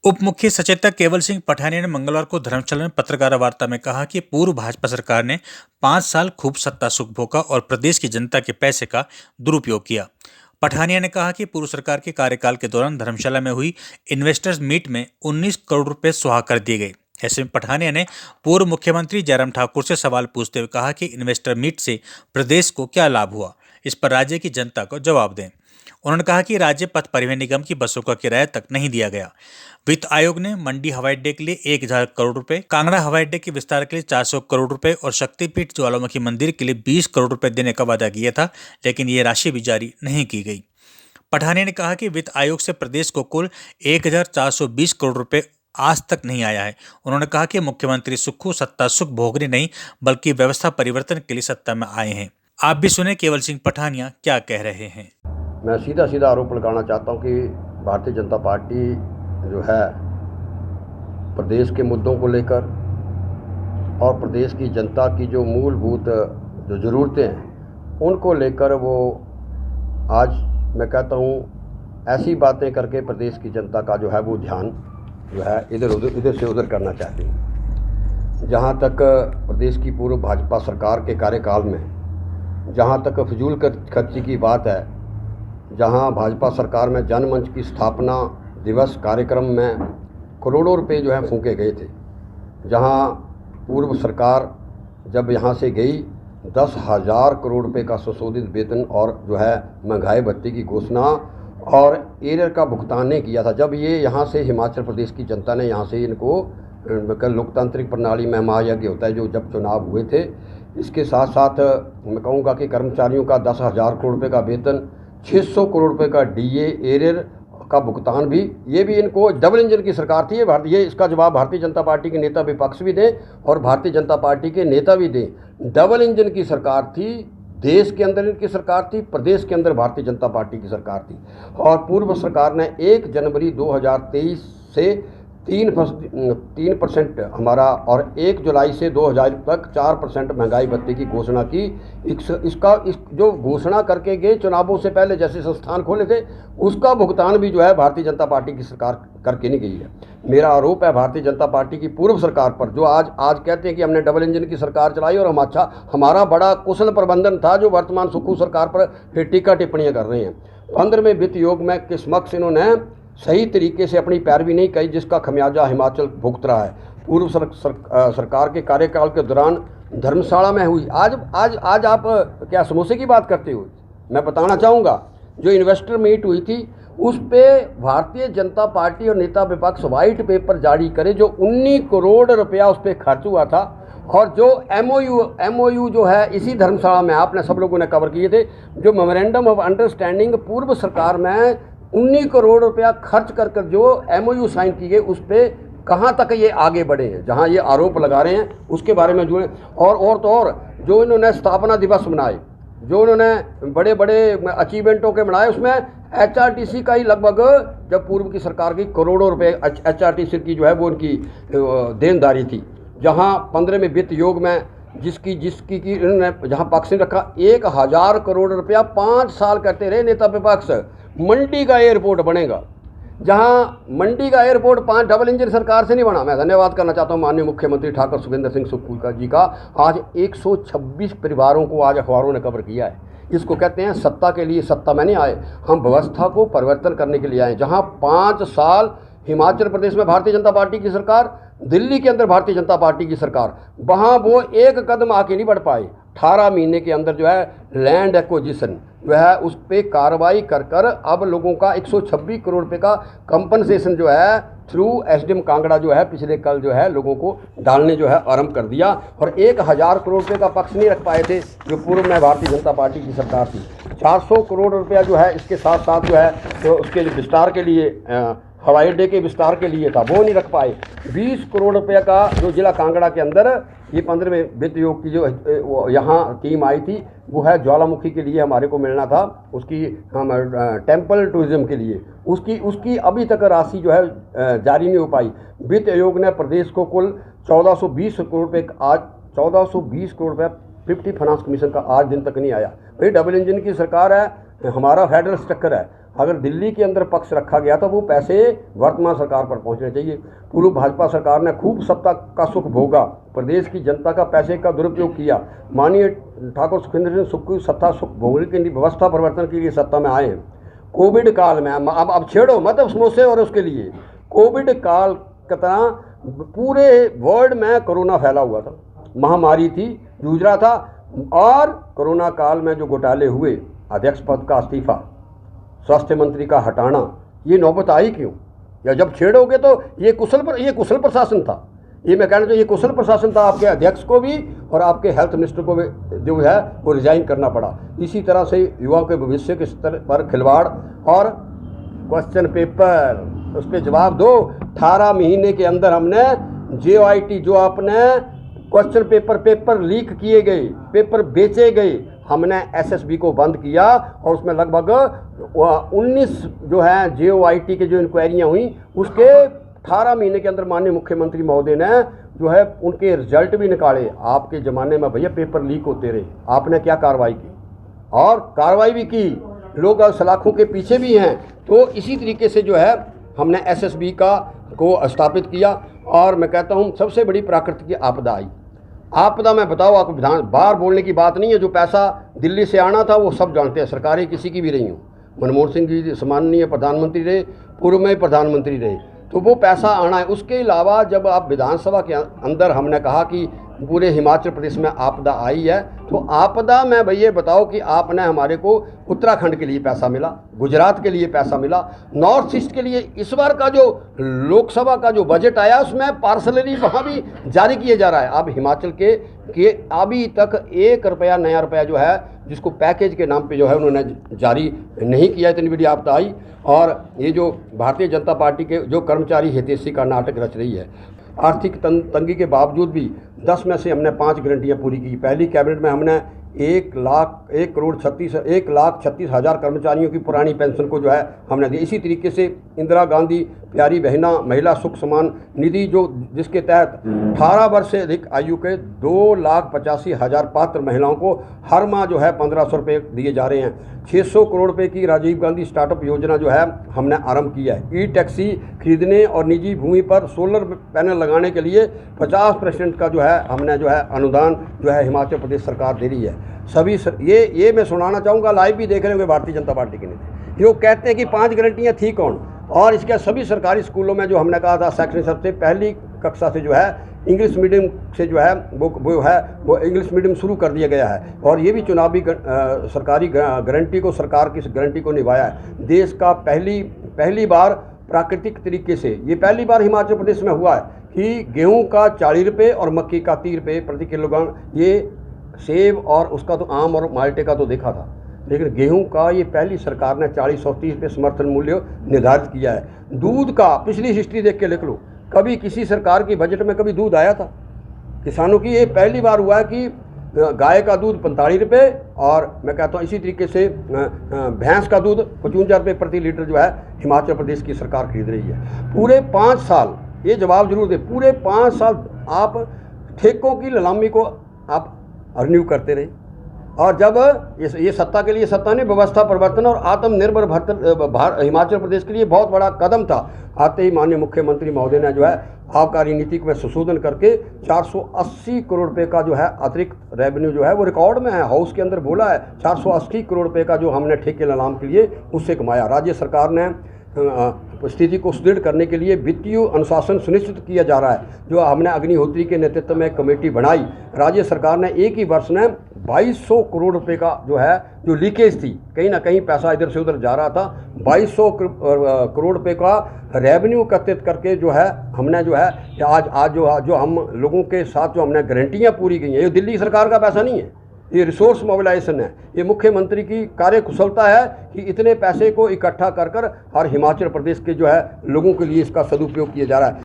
उप मुख्य सचेतक केवल सिंह पठानिया ने मंगलवार को धर्मशाला में पत्रकार वार्ता में कहा कि पूर्व भाजपा सरकार ने 5 साल खूब सत्ता सुख भोगा और प्रदेश की जनता के पैसे का दुरुपयोग किया। पठानिया ने कहा कि पूर्व सरकार के कार्यकाल के दौरान धर्मशाला में हुई इन्वेस्टर्स मीट में 19 करोड़ रुपए सुहा कर दिए गए। ऐसे में पठानिया ने पूर्व मुख्यमंत्री जयराम ठाकुर से सवाल पूछते हुए कहा कि इन्वेस्टर मीट से प्रदेश को क्या लाभ हुआ, इस पर राज्य की जनता को जवाब दें। उन्होंने कहा कि राज्य पथ परिवहन निगम की बसों का किराया तक नहीं दिया गया। वित्त आयोग ने मंडी हवाई अड्डे के लिए 1000 करोड़ रुपए, कांगड़ा हवाई अड्डे के विस्तार के लिए 400 करोड़ रुपए और शक्तिपीठ ज्वालामुखी मंदिर के लिए 20 करोड़ रुपए देने का वादा किया था, लेकिन ये राशि भी जारी नहीं की गई। पठानिया ने कहा कि वित्त आयोग से प्रदेश को कुल 1420 करोड़ रुपए आज तक नहीं आया है। उन्होंने कहा कि मुख्यमंत्री सुक्खू सत्ता सुख भोगने नहीं बल्कि व्यवस्था परिवर्तन के लिए सत्ता में आए हैं। आप भी सुने केवल सिंह पठानिया क्या कह रहे हैं। मैं सीधा सीधा आरोप लगाना चाहता हूं कि भारतीय जनता पार्टी जो है प्रदेश के मुद्दों को लेकर और प्रदेश की जनता की जो मूलभूत जो ज़रूरतें हैं उनको लेकर वो आज मैं कहता हूँ ऐसी बातें करके प्रदेश की जनता का जो है वो ध्यान जो है इधर से उधर करना चाहती है। जहाँ तक प्रदेश की पूर्व भाजपा सरकार के कार्यकाल में जहाँ तक फजूल खर्ची की बात है, जहाँ भाजपा सरकार में जनमंच की स्थापना दिवस कार्यक्रम में करोड़ों रुपए जो है फूंके गए थे, जहाँ पूर्व सरकार जब यहाँ से गई 10,000 करोड़ रुपए का संशोधित वेतन और जो है महंगाई भत्ते की घोषणा और एरियर का भुगतान नहीं किया था। जब ये यहाँ से हिमाचल प्रदेश की जनता ने यहाँ से इनको लोकतांत्रिक प्रणाली में महायज्ञ होता है जो जब चुनाव हुए थे, इसके साथ साथ मैं कहूँगा कि कर्मचारियों का 10,000 करोड़ रुपये का वेतन, 600 करोड़ रुपए का डीए एरियर का भुगतान भी, ये भी इनको डबल इंजन की सरकार थी। ये इसका जवाब भारतीय जनता पार्टी के नेता विपक्ष भी दें और भारतीय जनता पार्टी के नेता भी दें। डबल इंजन की सरकार थी, देश के अंदर इनकी सरकार थी, प्रदेश के अंदर भारतीय जनता पार्टी की सरकार थी। और पूर्व सरकार ने 1 जनवरी 2023 से 3% हमारा और 1 जुलाई से 2000 तक 4% महंगाई भत्ते की घोषणा की। जो घोषणा करके गए चुनावों से पहले जैसे संस्थान खोले थे, उसका भुगतान भी जो है भारतीय जनता पार्टी की सरकार करके नहीं गई है। मेरा आरोप है भारतीय जनता पार्टी की पूर्व सरकार पर, जो आज कहते हैं कि हमने डबल इंजन की सरकार चलाई और हमारा बड़ा कुशल प्रबंधन था, जो वर्तमान सुक्खू सरकार पर फिर टीका टिप्पणियाँ कर रहे हैं। 15वें वित्त योग में के समक्ष इन्होंने सही तरीके से अपनी पैरवी नहीं की, जिसका खमियाजा हिमाचल भुगत रहा है। पूर्व सरकार के कार्यकाल के दौरान धर्मशाला में हुई, आज आप क्या समोसे की बात करते हो? मैं बताना चाहूँगा, जो इन्वेस्टर मीट हुई थी उस पे भारतीय जनता पार्टी और नेता विपक्ष वाइट पेपर जारी करे, जो 19 करोड़ रुपया उस पर खर्च हुआ था। और जो एमओयू जो है इसी धर्मशाला में आपने सब लोगों ने कवर किए थे, जो मेमोरेंडम ऑफ अंडरस्टैंडिंग पूर्व सरकार में 19 करोड़ रुपया खर्च कर जो एमओयू साइन की गई, उस पर कहाँ तक ये आगे बढ़े हैं। जहाँ ये आरोप लगा रहे हैं उसके बारे में जो और जो इन्होंने स्थापना दिवस मनाए, जो उन्होंने बड़े बड़े अचीवमेंटों के मनाए, उसमें एचआरटीसी का ही लगभग, जब पूर्व की सरकार की करोड़ों रुपए एचआरटीसी की जो है वो उनकी देनदारी थी। जहाँ 15वें वित्त योग में जिसकी इन्होंने जहाँ पक्ष ने रखा 1000 करोड़ रुपया 5 साल करते रहे नेता विपक्ष। मंडी का एयरपोर्ट बनेगा, जहां मंडी का एयरपोर्ट 5 डबल इंजन सरकार से नहीं बना। मैं धन्यवाद करना चाहता हूं माननीय मुख्यमंत्री ठाकुर सुखविंदर सिंह सुक्खू जी का। आज 126 परिवारों को आज अखबारों ने कवर किया है। इसको कहते हैं सत्ता के लिए सत्ता में नहीं आए, हम व्यवस्था को परिवर्तन करने के लिए आए। जहाँ 5 साल हिमाचल प्रदेश में भारतीय जनता पार्टी की सरकार, दिल्ली के अंदर भारतीय जनता पार्टी की सरकार, वहाँ वो एक कदम आके नहीं बढ़ पाए। 18 महीने के अंदर जो है लैंड एक्विजिशन जो है उस पर कार्रवाई कर अब लोगों का 126 करोड़ रुपए का कंपनसेशन जो है थ्रू एसडीएम कांगड़ा जो है पिछले कल जो है लोगों को डालने जो है आरंभ कर दिया। और 1000 करोड़ रुपए का पक्ष नहीं रख पाए थे जो पूर्व में भारतीय जनता पार्टी की सरकार थी। 400 करोड़ रुपया जो है इसके साथ साथ जो है तो उसके विस्तार के लिए हवाई अड्डे के विस्तार के लिए था, वो नहीं रख पाए। 20 करोड़ रुपये का जो जिला कांगड़ा के अंदर ये 15वें वित्त योग की जो यहाँ टीम आई थी, वो है ज्वालामुखी के लिए हमारे को मिलना था, उसकी हम टेम्पल टूरिज्म के लिए उसकी अभी तक राशि जो है जारी नहीं हो पाई। वित्त आयोग ने प्रदेश को कुल 1420 करोड़ रुपये, आज 1420 करोड़ रुपया 50 फाइनेंस कमीशन का आज दिन तक नहीं आया। भाई डबल इंजन की सरकार है, हमारा फेडरल स्ट्रक्चर है, अगर दिल्ली के अंदर पक्ष रखा गया तो वो पैसे वर्तमान सरकार पर पहुंचने चाहिए। पूर्व भाजपा सरकार ने खूब सत्ता का सुख भोगा, प्रदेश की जनता का पैसे का दुरुपयोग किया। माननीय ठाकुर सुखविंदर सिंह सुक्खू सत्ता सुख भोगने के लिए व्यवस्था परिवर्तन के लिए सत्ता में आए हैं। कोविड काल में अब छेड़ो मत समोसे और उसके लिए कोविड काल की तरह पूरे वर्ल्ड में कोरोना फैला हुआ था, महामारी थी, जूझ रहा था। और कोरोना काल में जो घोटाले हुए, अध्यक्ष पद का इस्तीफा, स्वास्थ्य मंत्री का हटाना, ये नौबत आई क्यों? या जब छेड़ोगे तो ये कुशल प्रशासन था। ये मैं कहना चाहिए, ये कुशल प्रशासन था। आपके अध्यक्ष को भी और आपके हेल्थ मिनिस्टर को भी जो है वो रिजाइन करना पड़ा। इसी तरह से युवाओं के भविष्य के स्तर पर खिलवाड़ और क्वेश्चन पेपर उस पर जवाब दो। 18 महीने के अंदर हमने JOIT जो आपने क्वेश्चन पेपर लीक किए गए, पेपर बेचे गए, हमने SSB को बंद किया और उसमें लगभग 19 जो है JOIT के जो इंक्वायरियाँ हुई, उसके 18 महीने के अंदर माननीय मुख्यमंत्री महोदय ने जो है उनके रिजल्ट भी निकाले। आपके ज़माने में भैया पेपर लीक होते रहे, आपने क्या कार्रवाई की? और कार्रवाई भी की, लोग सलाखों के पीछे भी हैं। तो इसी तरीके से जो है हमने SSB को स्थापित किया। और मैं कहता हूँ सबसे बड़ी प्राकृतिक आपदा आई। आपदा में बताओ, आपको विधान बाहर बोलने की बात नहीं है। जो पैसा दिल्ली से आना था वो सब जानते हैं, सरकारें किसी की भी रही हूँ। मनमोहन सिंह जी सम्माननीय प्रधानमंत्री रहे, पूर्व में प्रधानमंत्री रहे, तो वो पैसा आना है। उसके अलावा जब आप विधानसभा के अंदर हमने कहा कि पूरे हिमाचल प्रदेश में आपदा आई है, तो आपदा में भैया बताओ कि आपने हमारे को उत्तराखंड के लिए पैसा मिला, गुजरात के लिए पैसा मिला, नॉर्थ ईस्ट के लिए इस बार का जो लोकसभा का जो बजट आया उसमें पार्सलरी वहाँ भी जारी किया जा रहा है। अब हिमाचल के अभी तक 1 रुपया नया रुपया जो है जिसको पैकेज के नाम पे जो है उन्होंने जारी नहीं किया। इतनी बड़ी आपदा आई। और ये जो भारतीय जनता पार्टी के जो कर्मचारी हितैषी का नाटक रच रही है, आर्थिक तंगी के बावजूद भी 10 में से हमने 5 गारंटियाँ पूरी की। पहली कैबिनेट में हमने 1,36,000 कर्मचारियों की पुरानी पेंशन को जो है हमने दी। इसी तरीके से इंदिरा गांधी प्यारी बहना महिला सुख समान निधि जिसके तहत 18 वर्ष से अधिक आयु के 2,85,000 पात्र महिलाओं को हर माह जो है 1,500 रुपये दिए जा रहे हैं। 600 करोड़ रुपए की राजीव गांधी स्टार्टअप योजना जो है हमने आरंभ किया है। टैक्सी खरीदने और निजी भूमि पर सोलर पैनल लगाने के लिए 50% का जो है हमने जो है अनुदान जो है हिमाचल प्रदेश सरकार दे रही है। ये मैं सुनाना चाहूँगा, लाइव भी देख रहे होंगे भारतीय जनता पार्टी के नेता, जो कहते हैं कि 5 गारंटियाँ थी कौन। और इसके सभी सरकारी स्कूलों में जो हमने कहा था शैक्षणिक सबसे पहली कक्षा से जो है इंग्लिश मीडियम से जो है वो इंग्लिश मीडियम शुरू कर दिया गया है। और ये भी चुनावी सरकारी गारंटी को, सरकार की गारंटी को निभाया है। देश का पहली बार प्राकृतिक तरीके से ये पहली बार हिमाचल प्रदेश में हुआ है कि गेहूं का 40 रुपये और मक्की का 30 रुपये प्रति किलोग्राम। ये सेब और उसका तो आम और माल्टे का तो देखा था, लेकिन गेहूं का ये पहली सरकार ने 40 और 30 रुपये समर्थन मूल्य निर्धारित किया है। दूध का पिछली हिस्ट्री देख के लिख लो, कभी किसी सरकार की बजट में कभी दूध आया था किसानों की? ये पहली बार हुआ है कि गाय का दूध 45 रुपये और मैं कहता हूँ इसी तरीके से भैंस का दूध 55 रुपये प्रति लीटर जो है हिमाचल प्रदेश की सरकार खरीद रही है। पूरे 5 साल, ये जवाब जरूर दे, पूरे 5 साल आप ठेकों की नीलामी को आप रिन्यू करते रहे। और जब ये सत्ता के लिए सत्ता नहीं, व्यवस्था परिवर्तन और आत्मनिर्भर भारत हिमाचल प्रदेश के लिए बहुत बड़ा कदम था। आते ही माननीय मुख्यमंत्री महोदय ने जो है आबकारी नीति में संशोधन करके 480 करोड़ रुपए का जो है अतिरिक्त रेवेन्यू जो है वो रिकॉर्ड में है, हाउस के अंदर बोला है 480 करोड़ रुपए का जो हमने ठेके नीलाम के लिए उससे कमाया। राज्य सरकार ने स्थिति को सुदृढ़ करने के लिए वित्तीय अनुशासन सुनिश्चित किया जा रहा है। जो हमने अग्निहोत्री के नेतृत्व में कमेटी बनाई, राज्य सरकार ने एक ही वर्ष में 2200 करोड़ रुपए का जो है जो लीकेज थी, कहीं ना कहीं पैसा इधर से उधर जा रहा था, 2200 करोड़ रुपए का रेवेन्यू एकत्रित करके जो है हमने जो है आज जो हम लोगों के साथ जो हमने गारंटियाँ पूरी की हैं, ये दिल्ली सरकार का पैसा नहीं है, ये रिसोर्स मोबिलाइजेशन है। ये मुख्यमंत्री की कार्यकुशलता है कि इतने पैसे को इकट्ठा कर और हिमाचल प्रदेश के जो है लोगों के लिए इसका सदुपयोग किया जा रहा है।